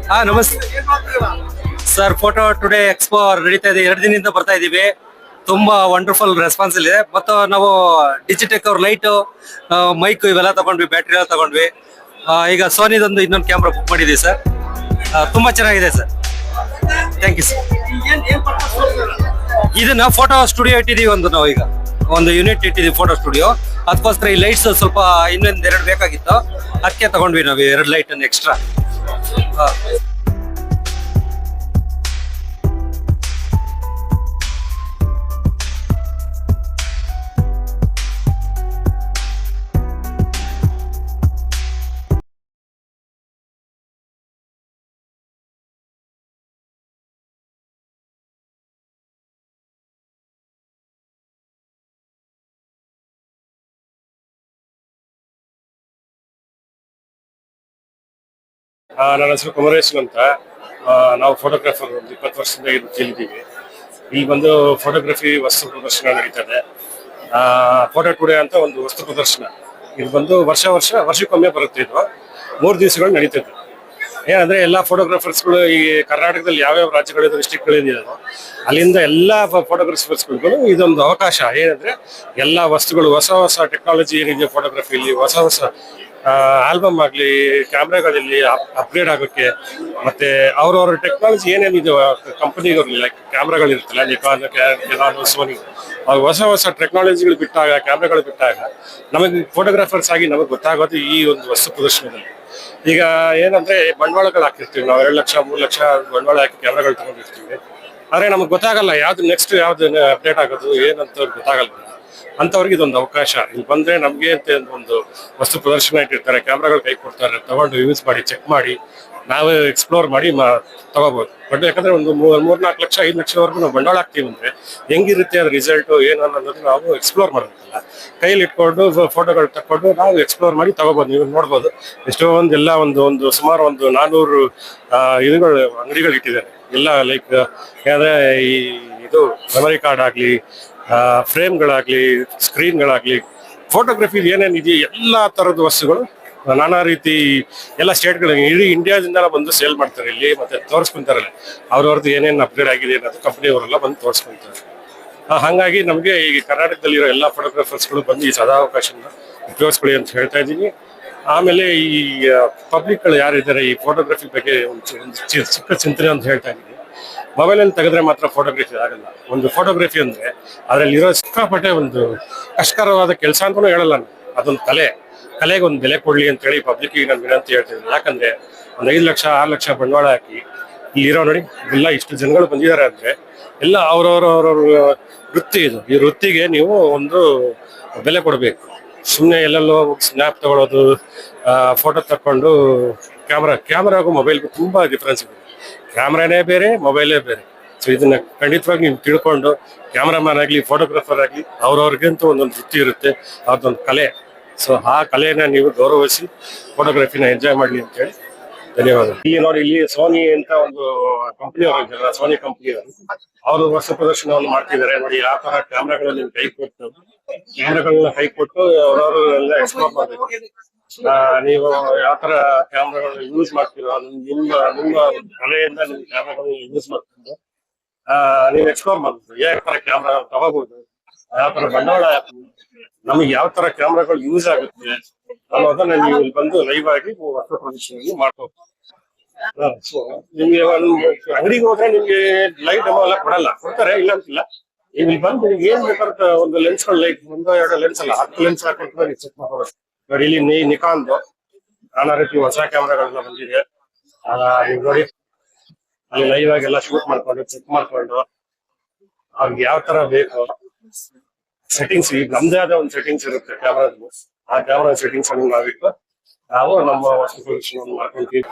ಹಾ, ನಮಸ್ತೆ sir. Photo today expo ನಡೀತಾ ಇದೆ. 2 ದಿನದಿಂದ ಬರ್ತಾ ಇದೀವಿ. ತುಂಬಾ ವಂಡರ್ಫುಲ್ ರೆಸ್ಪಾನ್ಸ್ ಇದೆ. ಮತ್ತು ನಾವು ಡಿಜಿಟೆಕ್ ಅವ್ರ ಲೈಟ್, ಮೈಕ್ ಇವೆಲ್ಲ ತಗೊಂಡ್ವಿ, ಬ್ಯಾಟ್ರಿ ಎಲ್ಲ ತಗೊಂಡ್ವಿ. ಈಗ ಸೋನಿದೊಂದು ಇನ್ನೊಂದು ಕ್ಯಾಮ್ರಾ ಬುಕ್ ಮಾಡಿದೀವಿ ಸರ್. ತುಂಬಾ ಚೆನ್ನಾಗಿದೆ ಸರ್. Thank you sir. ಇದನ್ನ ಫೋಟೋ ಸ್ಟುಡಿಯೋ ಇಟ್ಟಿದೀವಿ. ನಾವು ಈಗ ಒಂದು ಯೂನಿಟ್ ಇಟ್ಟಿದೀವಿ ಫೋಟೋ ಸ್ಟುಡಿಯೋ. ಅದಕ್ಕೋಸ್ಕರ ಈ ಲೈಟ್ಸ್ ಸ್ವಲ್ಪ ಇನ್ನೊಂದು 2 ಬೇಕಾಗಿತ್ತು. ಅದಕ್ಕೆ ತಗೊಂಡ್ವಿ ನಾವು 2 ಲೈಟ್ ಎಕ್ಸ್ಟ್ರಾ. ನನ್ನ ಹೆಸರು ಕುಮರೇಶ್ ಅಂತ. ನಾವು ಫೋಟೋಗ್ರಾಫರ್ ಒಂದು 20 ವರ್ಷದಿಂದ ಕೇಳಿದ್ದೀವಿ. ಇಲ್ಲಿ ಬಂದು ಫೋಟೋಗ್ರಫಿ ವಸ್ತು ಪ್ರದರ್ಶನ ನಡೀತದೆ. ಫೋಟೋ ಟುಡೇ ಅಂತ ಒಂದು ವಸ್ತು ಪ್ರದರ್ಶನ. ಇದು ಬಂದು ವರ್ಷಕ್ಕೊಮ್ಮೆ ಬರುತ್ತೆ. ಇದು 3 ದಿವಸಗಳು ನಡೀತದೆ. ಏನಂದ್ರೆ ಎಲ್ಲಾ ಫೋಟೋಗ್ರಾಫರ್ಸ್ಗಳು ಈ ಕರ್ನಾಟಕದಲ್ಲಿ ಯಾವ್ಯಾವ ರಾಜ್ಯಗಳಿಂದ ಡಿಸ್ಟ್ರಿಕ್ಟ್ಗಳಿದೆಯೋ ಅಲ್ಲಿಂದ ಎಲ್ಲಾ ಫೋಟೋಗ್ರಾಫರ್ಸ್ಗಳಿಗೂ ಇದೊಂದು ಅವಕಾಶ. ಏನಂದ್ರೆ ಎಲ್ಲಾ ವಸ್ತುಗಳು, ಹೊಸ ಟೆಕ್ನಾಲಜಿ ಏನಿದೆ ಫೋಟೋಗ್ರಫಿಲಿ, ಹೊಸ ಆಲ್ಬಮ್ ಆಗ್ಲಿ, ಕ್ಯಾಮ್ರಾಗಳಲ್ಲಿ ಅಪ್ಗ್ರೇಡ್ ಆಗೋಕ್ಕೆ, ಮತ್ತೆ ಅವ್ರವ್ರ ಟೆಕ್ನಾಲಜಿ ಏನೇನಿದೆ ಕಂಪನಿಗಳು, ಲೈಕ್ ಕ್ಯಾಮ್ರಾಗಳಿರುತ್ತಲ್ಲ, ನಿಕಾನ್, ಸೋನಿ, ಹೊಸ ಟೆಕ್ನಾಲಜಿಗಳು ಬಿಟ್ಟಾಗ, ಕ್ಯಾಮ್ರಾಗಳು ಬಿಟ್ಟಾಗ ನಮಗೆ ಫೋಟೋಗ್ರಾಫರ್ಸ್ ಆಗಿ ನಮಗೆ ಗೊತ್ತಾಗೋದು ಈ ಒಂದು ವಸ್ತು ಪ್ರದರ್ಶನದಲ್ಲಿ. ಈಗ ಏನಂದ್ರೆ ಬಂಡವಾಳಗಳು ಹಾಕಿರ್ತೀವಿ ನಾವು, 2 ಲಕ್ಷ 3 ಲಕ್ಷ ಬಂಡವಾಳ ಹಾಕಿ ಕ್ಯಾಮ್ರಾಗಳು ತಗೊಂಡಿರ್ತೀವಿ. ಆದ್ರೆ ನಮಗೆ ಗೊತ್ತಾಗಲ್ಲ ಯಾವ್ದು ನೆಕ್ಸ್ಟ್ ಯಾವ್ದು ಅಪ್ಡೇಟ್ ಆಗೋದು ಏನಂತ ಗೊತ್ತಾಗಲ್ಲ. ಅಂತವ್ರಿಗೆ ಇದೊಂದು ಅವಕಾಶ. ಇಲ್ಲಿ ಬಂದ್ರೆ ನಮ್ಗೆ ಅಂತ ಒಂದು ವಸ್ತು ಪ್ರದರ್ಶನ ಇಟ್ಟಿರ್ತಾರೆ, ಕ್ಯಾಮ್ರಾಗಳು ಕೈ ಕೊಡ್ತಾರೆ, ತಗೊಂಡು ಯೂಸ್ ಮಾಡಿ, ಚೆಕ್ ಮಾಡಿ, ನಾವೇ ಎಕ್ಸ್ಪ್ಲೋರ್ ಮಾಡಿ ತಗೋಬಹುದು. ಬಟ್ ಯಾಕಂದ್ರೆ ಒಂದು 3-4 ಲಕ್ಷ 5 ಲಕ್ಷವರೆಗೂ ನಾವು ಬಂಡವಾಳ ಹಾಕ್ತೀವಿ ಅಂದ್ರೆ ಹೆಂಗಿರುತ್ತೆ ಅದ್ರ ರಿಸಲ್ಟ್ ಏನು ಅನ್ನೋದು ನಾವು ಎಕ್ಸ್ಪ್ಲೋರ್ ಮಾಡೋದಿಲ್ಲ. ಕೈಲಿ ಇಟ್ಕೊಂಡು ಫೋಟೋಗಳು ತಕೊಂಡು ನಾವು ಎಕ್ಸ್ಪ್ಲೋರ್ ಮಾಡಿ ತಗೋಬಹುದು. ನೀವು ನೋಡ್ಬೋದು ಎಷ್ಟೊಂದೆಲ್ಲ ಒಂದು ಸುಮಾರು 400 ಅಂಗಡಿಗಳು ಇಟ್ಟಿದ್ದಾರೆ. ಎಲ್ಲ ಲೈಕ್ ಯಾಕಂದ್ರೆ ಇದು ಮೆಮರಿ ಕಾರ್ಡ್ ಆಗ್ಲಿ, ಫ್ರೇಮ್ಗಳಾಗ್ಲಿ, ಸ್ಕ್ರೀನ್ಗಳಾಗ್ಲಿ, ಫೋಟೋಗ್ರಫಿ ಏನೇನಿದೆಯೋ ಎಲ್ಲಾ ತರದ ವಸ್ತುಗಳು, ನಾನಾ ರೀತಿ ಎಲ್ಲ ಸ್ಟೇಟ್ಗಳು, ಇಡೀ ಇಂಡಿಯಾದಿಂದ ಬಂದು ಸೇಲ್ ಮಾಡ್ತಾರೆ ಇಲ್ಲಿ. ಮತ್ತೆ ತೋರಿಸ್ಕೊಂತಾರಲ್ಲ ಅವ್ರವ್ರದ್ದು ಏನೇನು ಅಪ್ಗ್ರೇಡ್ ಆಗಿದೆ ಅನ್ನೋದು ಕಂಪನಿಯವರೆಲ್ಲ ಬಂದು ತೋರಿಸ್ಕೊಂತಾರೆ. ಹಾಗಾಗಿ ನಮಗೆ ಈ ಕರ್ನಾಟಕದಲ್ಲಿರೋ ಎಲ್ಲ ಫೋಟೋಗ್ರಾಫರ್ಸ್ಗಳು ಬಂದು ಈ ಸದಾವಕಾಶನ ಉಪಯೋಗಿಸ್ಕೊಳ್ಳಿ ಅಂತ ಹೇಳ್ತಾ ಇದ್ದೀನಿ. ಆಮೇಲೆ ಈ ಪಬ್ಲಿಕ್ಗಳು ಯಾರಿದ್ದಾರೆ ಈ ಫೋಟೋಗ್ರಫಿ ಬಗ್ಗೆ ಒಂದು ಚಿಕ್ಕ ಚಿಂತನೆ ಅಂತ ಹೇಳ್ತಾ ಇದ್ದೀನಿ. ಮೊಬೈಲಲ್ಲಿ ತೆಗೆದ್ರೆ ಮಾತ್ರ ಫೋಟೋಗ್ರಫಿ ಆಗಲ್ಲ. ಒಂದು ಫೋಟೋಗ್ರಫಿ ಅಂದ್ರೆ ಅದರಲ್ಲಿರೋ ಸಿಕ್ಕಾಪಟ್ಟೆ ಒಂದು ಕಷ್ಟಕರವಾದ ಕೆಲಸ ಅಂತಲೂ ಹೇಳಲ್ಲ ನಾನು. ಅದೊಂದು ಕಲೆಗೆ ಒಂದು ಬೆಲೆ ಕೊಡ್ಲಿ ಅಂತ ಹೇಳಿ ಪಬ್ಲಿಕ್ಗೆ ನಾನು ವಿನಂತಿ ಹೇಳ್ತಿದ್ದೀನಿ. ಯಾಕಂದ್ರೆ ಒಂದು 5 ಲಕ್ಷ 6 ಲಕ್ಷ ಬಂಡವಾಳ ಹಾಕಿ ಇಲ್ಲಿರೋ ನೋಡಿ ಎಲ್ಲ ಇಷ್ಟು ಜನಗಳು ಬಂದಿದ್ದಾರೆ ಅಂದ್ರೆ ಎಲ್ಲ ಅವ್ರವ್ರ ವೃತ್ತಿ ಇದು. ಈ ವೃತ್ತಿಗೆ ನೀವು ಒಂದು ಬೆಲೆ ಕೊಡಬೇಕು. ಸುಮ್ಮನೆ ಎಲ್ಲೆಲ್ಲೋ ಸ್ನ್ಯಾಪ್ ತಗೊಳ್ಳೋದು, ಫೋಟೋ ತಕೊಂಡು ಕ್ಯಾಮ್ರಾಗೂ ಮೊಬೈಲ್ಗೂ ತುಂಬಾ ಡಿಫ್ರೆನ್ಸ್ ಇದೆ. ಕ್ಯಾಮ್ರಾನೇ ಬೇರೆ, ಮೊಬೈಲೇ ಬೇರೆ. ಸೊ ಇದನ್ನ ಖಂಡಿತವಾಗಿ ನೀವು ತಿಳ್ಕೊಂಡು, ಕ್ಯಾಮ್ರಾಮನ್ ಆಗ್ಲಿ, ಫೋಟೋಗ್ರಾಫರ್ ಆಗ್ಲಿ, ಅವ್ರವ್ರಿಗಂತೂ ಒಂದೊಂದು ವೃತ್ತಿ ಇರುತ್ತೆ, ಅವ್ರದ್ದೊಂದು ಕಲೆ. ಸೊ ಆ ಕಲೆನ ನೀವು ಗೌರವಿಸಿ ಫೋಟೋಗ್ರಫಿನ ಎಂಜಾಯ್ ಮಾಡ್ಲಿ ಅಂತ ಹೇಳಿ ಧನ್ಯವಾದ. ಇಲ್ಲಿ ನೋಡಿ, ಇಲ್ಲಿ ಸೋನಿ ಅಂತ ಒಂದು ಕಂಪನಿ ಅವರು ಇದ್ದಾರೆ, ಸೋನಿ ಕಂಪನಿಯವರು. ಅವರು ವಸ್ತು ಪ್ರದರ್ಶನವನ್ನು ಮಾಡ್ತಿದ್ದಾರೆ. ನೋಡಿ ಯಾವ ತರ ಕ್ಯಾಮ್ರಾಗಳನ್ನ ಕ್ಯಾಮ್ರಾಗಳನ್ನ ಕೈ ಕೊಟ್ಟು ಅವ್ರವ್ರು ಎಲ್ಲ ಎಕ್ಸ್ಪ್ಲೋರ್ ಮಾಡ್ಬೇಕು. ನೀವು ಯಾವ ತರ ಕ್ಯಾಮ್ರಾಗಳನ್ನ ಯೂಸ್ ಮಾಡ್ತೀರೋ, ನಿಮ್ಮ ಕಲೆಯಿಂದ ನಿಮ್ ಕ್ಯಾಮ್ರಾಗಳನ್ನ ಯೂಸ್ ಮಾಡ್ಕೊಂಡು ನೀವು ಎಕ್ಸ್ಪ್ಲೋರ್ ಮಾಡ್ಬೋದು. ಯಾವ ತರ ಕ್ಯಾಮ್ರಾ ತಗೋಬಹುದು, ಯಾವ ತರ ಬಂಡವಾಳ ಹಾಕಬಹುದು, ನಮಗೆ ಯಾವ ತರ ಕ್ಯಾಮ್ರಾಗಳು ಯೂಸ್ ಆಗುತ್ತೆ ಅನ್ನೋದನ್ನ ನೀವು ಇಲ್ಲಿ ಬಂದು ಲೈವ್ ಆಗಿ ವಸ್ತು ಪ್ರದರ್ಶನ ಮಾಡ್ಕೋಬಹುದು. ನಿಮ್ಗೆ ಒಂದು ಅಂಗಡಿಗೆ ಹೋದ್ರೆ ನಿಮ್ಗೆ ಲೈಟ್ ಡೆಮೋ ಎಲ್ಲ ಕೊಡ್ತಾರೆ, ಇಲ್ಲ ಅಂತಿಲ್ಲ. ಇಲ್ಲಿ ಬಂದು ನಿಮ್ಗೆ ಏನ್ ಬೇಕಾದ ಒಂದು ಲೆನ್ಸ್ಗಳು, ಲೈಕ್ 1-2 ಲೆನ್ಸ್ ಅಲ್ಲ 10 ಲೆನ್ಸ್ ಹಾಕೊಟ್ರೆ ನೀವು ಚೆಕ್ ಮಾಡ್ಬೋದು. ನೋಡಿ ಇಲ್ಲಿ ನಿಕಾನ್ದು ನಾನಾ ರೀತಿ ಹೊಸ ಕ್ಯಾಮ್ರಾಗಳೆಲ್ಲ ಬಂದಿದೆ. ನೀವು ನೋಡಿ ಅಲ್ಲಿ ಲೈವ್ ಆಗಿ ಎಲ್ಲ ಶೂಟ್ ಮಾಡ್ಕೊಂಡು, ಚೆಕ್ ಮಾಡ್ಕೊಂಡು, ಅವ್ರಿಗೆ ಯಾವ ತರ ಬೇಕು ಸೆಟ್ಟಿಂಗ್ಸ್, ಈಗ ನಮ್ದೇ ಆದ ಒಂದು ಸೆಟ್ಟಿಂಗ್ಸ್ ಇರುತ್ತೆ ಕ್ಯಾಮ್ರಾದ. ಆ ಕ್ಯಾಮ್ರಾ ಸೆಟ್ಟಿಂಗ್ಸ್ ಅನ್ನು ನಾವಿಟ್ಟು ನಾವು ನಮ್ಮ ವಸ್ತು ಪ್ರದರ್ಶನವನ್ನು ಮಾಡ್ಕೊಂತೀವಿ.